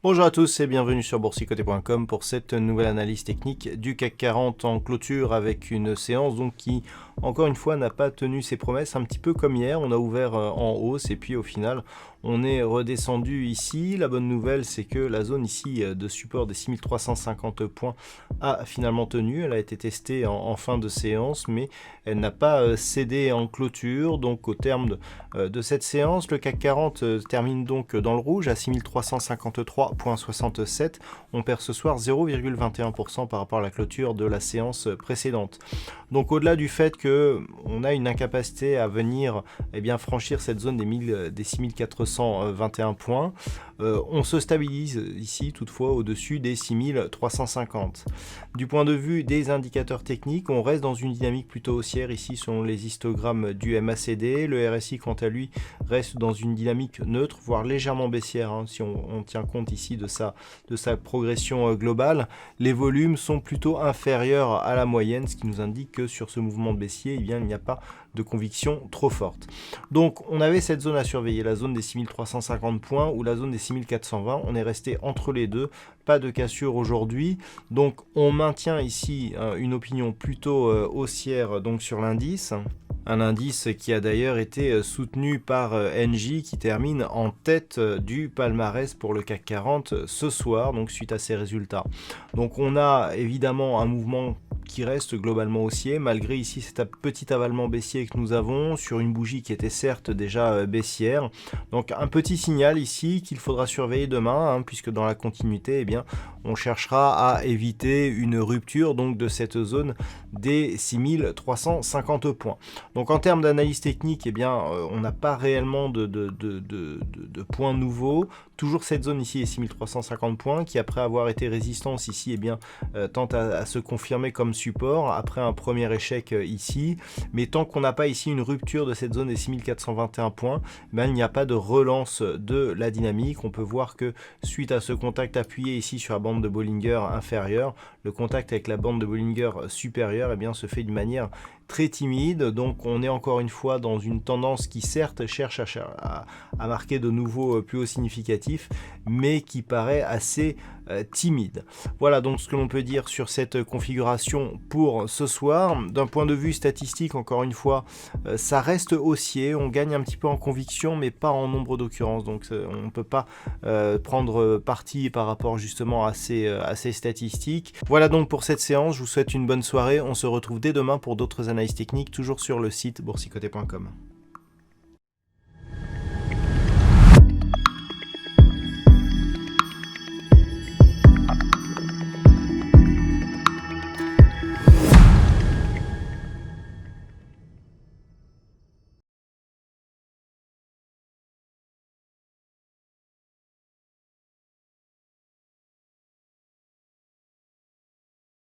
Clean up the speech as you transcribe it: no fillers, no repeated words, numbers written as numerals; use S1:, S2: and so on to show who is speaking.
S1: Bonjour à tous et bienvenue sur boursicoté.com pour cette nouvelle analyse technique du CAC 40 en clôture avec une séance donc qui, encore une fois, n'a pas tenu ses promesses, un petit peu comme hier. On a ouvert en hausse et puis au final, on est redescendu ici. La bonne nouvelle, c'est que la zone ici de support des 6350 points a finalement tenu. Elle a été testée en fin de séance, mais elle n'a pas cédé en clôture. Donc au terme de cette séance, le CAC 40 termine donc dans le rouge à 6353,67. On perd ce soir 0,21% par rapport à la clôture de la séance précédente. Donc au-delà du fait qu'on a une incapacité à venir franchir cette zone des 6421 points, on se stabilise ici toutefois au-dessus des 6350. Du point de vue des indicateurs techniques, on reste dans une dynamique plutôt haussière ici selon les histogrammes du MACD. Le RSI quant à lui reste dans une dynamique neutre, voire légèrement baissière si on tient compte ici de sa progression globale. Les volumes sont plutôt inférieurs à la moyenne, ce qui nous indique que sur ce mouvement baissier, il n'y a pas de conviction trop forte. Donc on avait cette zone à surveiller, la zone des 6350 points ou la zone des 6420. On est resté entre les deux, pas de cassure aujourd'hui. Donc on maintient ici une opinion plutôt haussière donc sur l'indice. Un indice qui a d'ailleurs été soutenu par Engie qui termine en tête du palmarès pour le CAC 40 ce soir, donc suite à ces résultats. Donc on a évidemment un mouvement qui reste globalement haussier, malgré ici cet petit avalement baissier que nous avons sur une bougie qui était certes déjà baissière. Donc un petit signal ici qu'il faudra surveiller demain, puisque dans la continuité, on cherchera à éviter une rupture donc de cette zone des 6350 points. Donc en termes d'analyse technique, on n'a pas réellement de points nouveaux. Toujours cette zone ici est 6350 points qui, après avoir été résistance ici, tente à se confirmer comme support après un premier échec ici. Mais tant qu'on n'a pas ici une rupture de cette zone des 6421 points, il n'y a pas de relance de la dynamique. On peut voir que suite à ce contact appuyé ici sur la bande de Bollinger inférieure, le contact avec la bande de Bollinger supérieure se fait d'une manière très timide. Donc on est encore une fois dans une tendance qui certes cherche à marquer de nouveaux plus hauts significatifs, mais qui paraît assez timide. Voilà donc ce que l'on peut dire sur cette configuration pour ce soir. D'un point de vue statistique, encore une fois, ça reste haussier, on gagne un petit peu en conviction, mais pas en nombre d'occurrences. Donc on ne peut pas prendre parti par rapport justement à ces statistiques. Voilà donc pour cette séance, je vous souhaite une bonne soirée. On se retrouve dès demain pour d'autres analyses techniques, toujours sur le site boursicoté.com.